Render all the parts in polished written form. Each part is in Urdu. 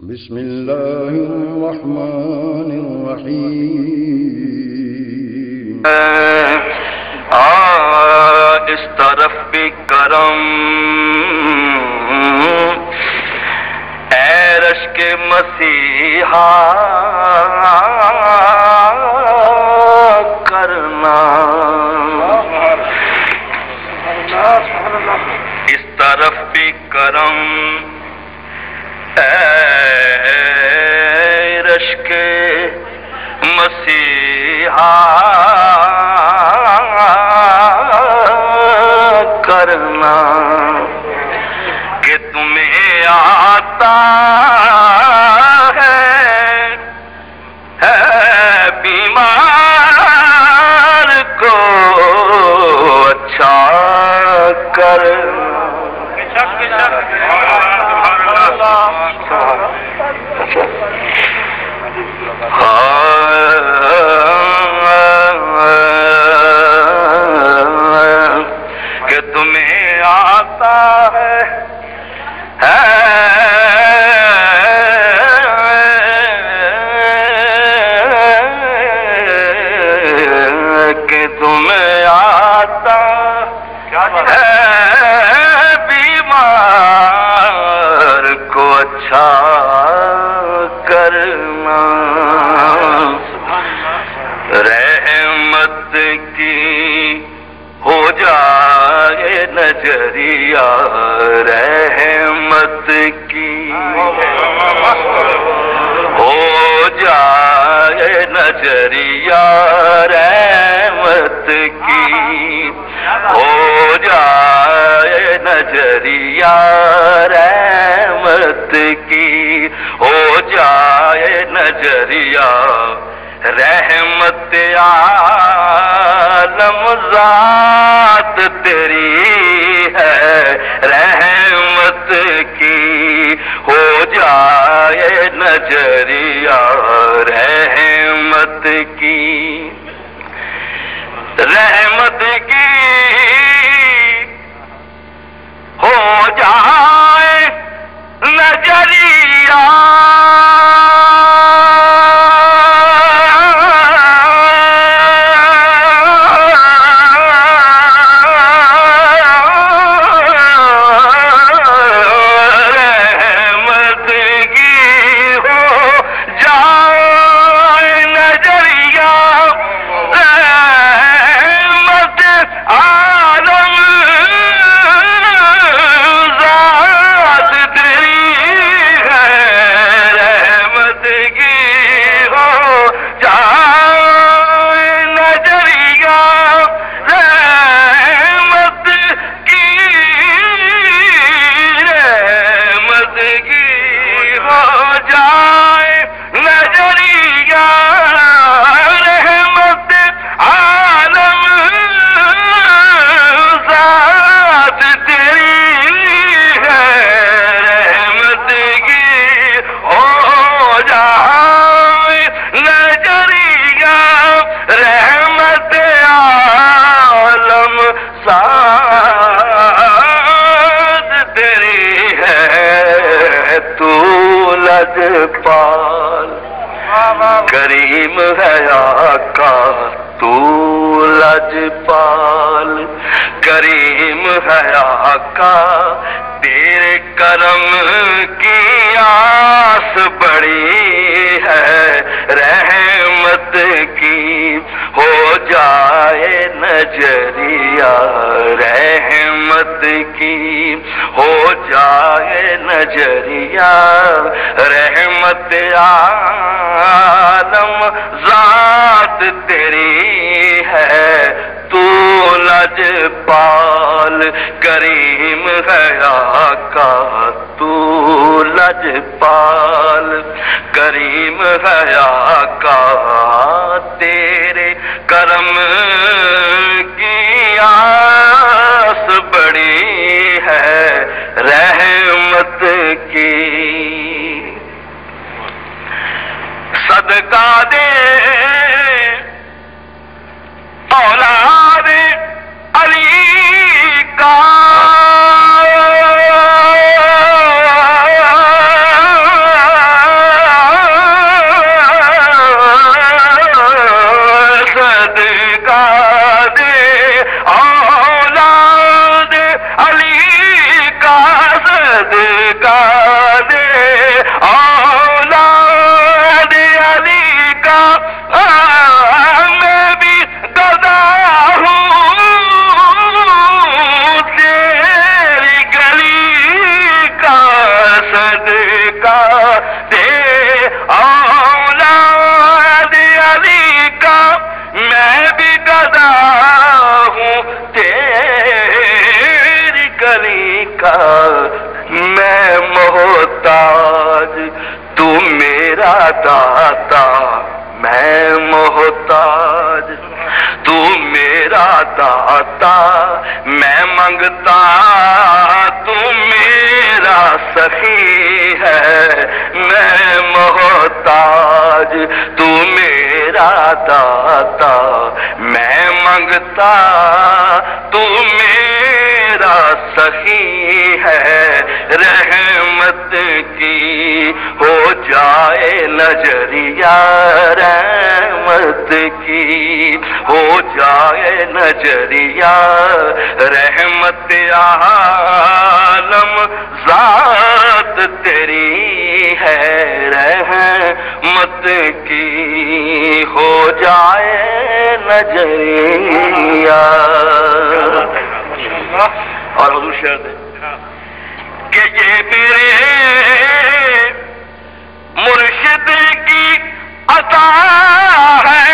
بسم الله الرحمن الرحيم اس طرف بھی کرم اے رشک مسیحا کرنا، اس طرف بھی کرم اے رشک مسیحا کرنا کہ تمہیں آتا ہے بیمار کو اچھا کرنا۔ کہ تمہیں آتا ہے کہ تمہیں آتا ہے بیمار کو اچھا کرنا، رحمت کی ہو جائے نظریہ، رحمت کی ہو جائے نظریہ، رحمت کی ہو جائے نظریہ، رحمت کی ہو جائے نظریہ، رحمت عالم ذات تیری ہے، رحمت کی ہو جائے نظریہ، رحمت کی رحمت کی ہو جائے نظریہ، لجپال کریم ہے آقا، تو لجپال کریم ہے آقا، تیرے کرم کی آس بڑی ہے، رحمت کی ہو جائے نظریہ، رحمت کی ہو جائے نظریہ، رحمت عالم ذات تیری ہے، تو لجپال کریم ہے آقا، تو لجپال کریم ہے آقا، تیرے کرم کی آس بڑی ہے، رحمت کی صدقہ دے اولاد علی کا، میرا داتا میں محتاج، تو میرا داتا میں منگتا، تو میرا سخی ہے میں محتاج، تو میرا داتا میں منگتا، تو میرا سخی ہے، رحمت کی ہو جائے نظریہ، رحمت کی ہو جائے نظریہ، رحمت عالم ذات تیری ہے، رحمت کی ہو جائے نظریہ۔ اور حضور شعر دے کہ یہ میرے مرشد کی عطا ہے،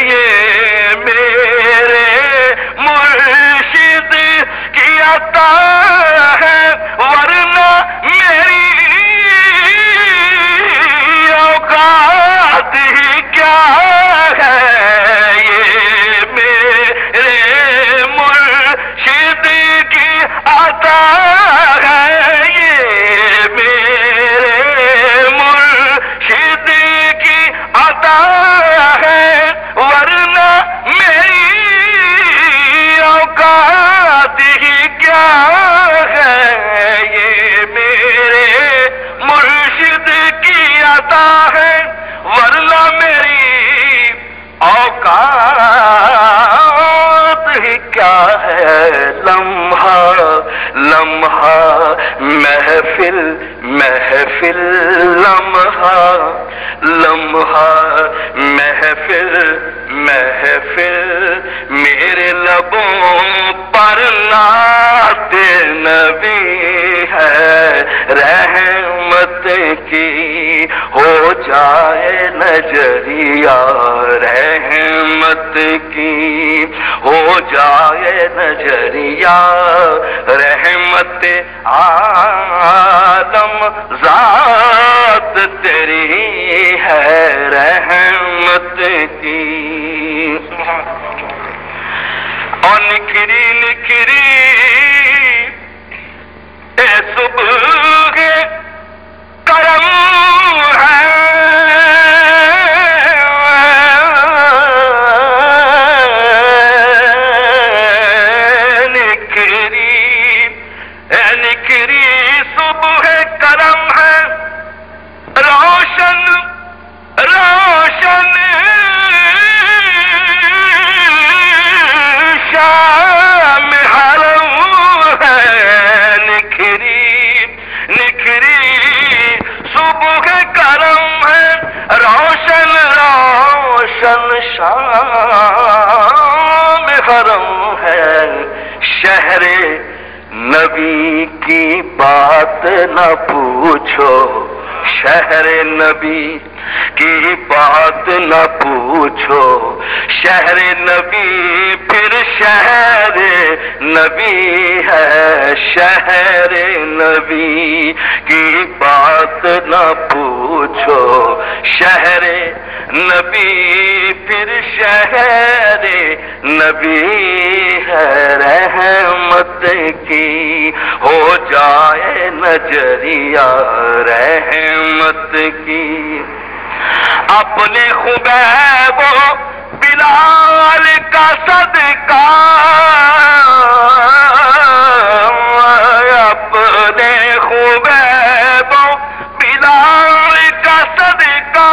یہ میرے مرشد کی عطا ہے، ورنہ میری اوقات ہی کیا ہے، یہ میرے مرشد کی عطا ہے، یہ میرے مرشد کی عطا ہے، ورنہ میری اوقات ہی کیا ہے، یہ میرے مرشد کی عطا ہے، ورنہ میری اوقات ہی کیا ہے، لمحہ لمحہ محفل محفل، لمحہ لمحہ محفل محفل، میرے لبوں پر نعت نبی ہے، رحمت کی ہو جائے نظریہ، رحمت کی ہو جائے نظریہ، رحمت عالم ذات تیری ہے، رحمت کی۔ اور نکھری نکھری اے صبح کرم ہے، نکھری صبح کرم ہے، روشن روشن شام حرم ہے، نکھری نکھری صبح کرم ہے، روشن روشن شام حرم ہے، شہر نبی کی بات نہ پوچھو، شہر نبی کی بات نہ پوچھو، شہر نبی پھر شہر نبی ہے، شہر نبی کی بات نہ پوچھو، شہر نبی پھر شہر نبی ہے، رحمت کی ہو جائے نظریہ، رحمت کی۔ اپنے خبیب و بلال کا صدقہ، اپنے خبیب و بلال کا صدقہ،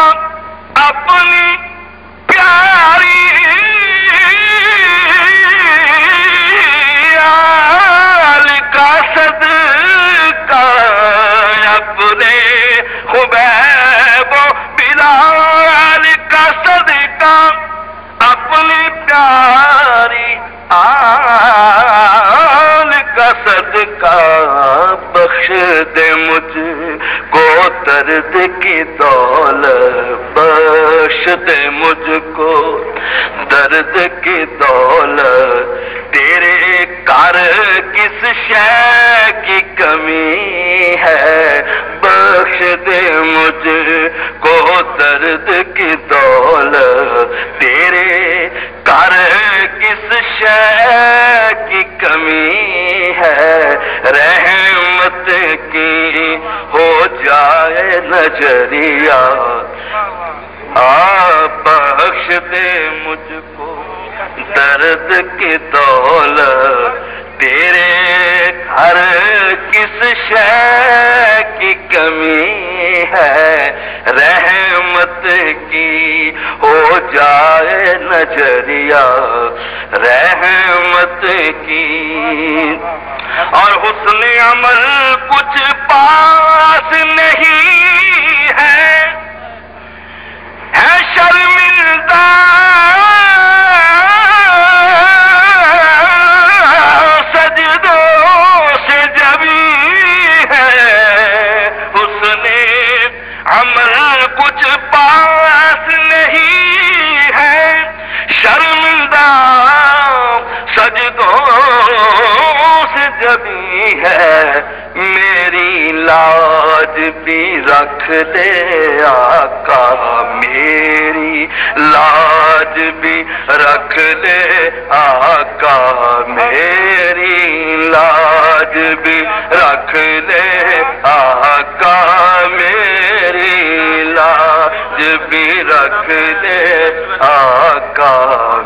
اپنی پیاری آل کا صدقہ، اپنے خبیب و بلال کا صدقہ، اپنی پیاری آل کا صدقہ، بخش دے مجھ کو درد کی دولت، بخش دے مجھ کو درد کی دولت تیرے کار کس شے کی کمی ہے بخش دے مجھ کو درد کی دولت تیرے کار کس شے کی کمی ہے رحمت کی ہو جائے نظریہ بخش دے مجھ کو درد کی دولت تیرے گھر کس شے کی کمی ہے رحمت کی ہو جائے نظریہ رحمت کی اور حسن عمل کچھ پاس نہیں ہے شرمندہ سجدوں سے جبی ہے حسن عمل کچھ پاس نہیں ہے شرمندہ سجدوں سے جبی ہے میری لاج بھی رکھ لے آقا میری لاج بھی رکھ لے آقا میری لاج بھی رکھ لے آقا میری لاج بھی رکھ لے آقا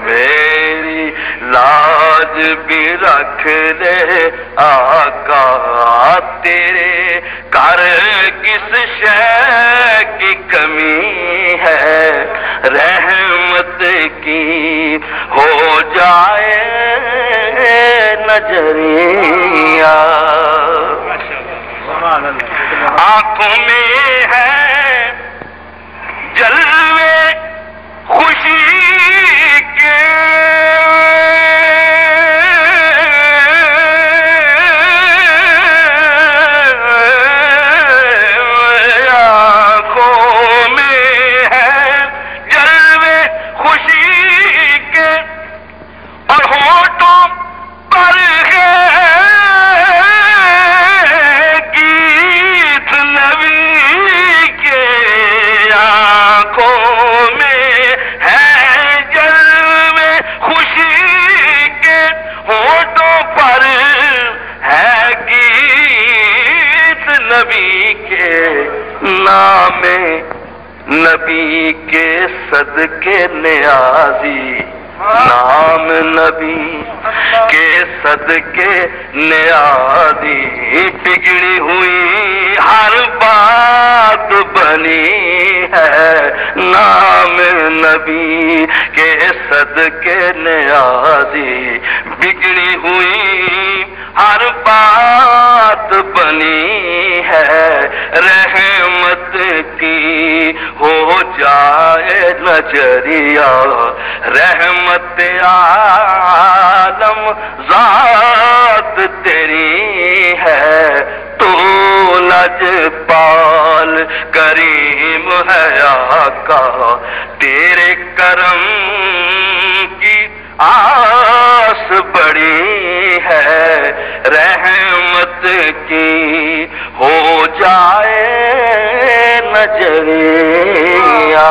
میری لاج بھی رکھ لے آقا تیرے کار کس شے کی کمی ہے رحمت کی ہو جائے نظریہ آنکھوں میں ہے جلوے خوشی کے نام نبی کے صدقے نیازی نام نبی کے صدقے نیازی بگڑی ہوئی ہر بات بنی ہے نام نبی کے صدقے نیازی بگڑی ہوئی ہر بات بنی ہے رحمت کی ہو جائے نظریہ رحمت عالم ذات تیری ہے تو لجپال کریم ہے آقا تیرے کرم کی آس بڑی ہے رحمت کی ہو جائے نظریہ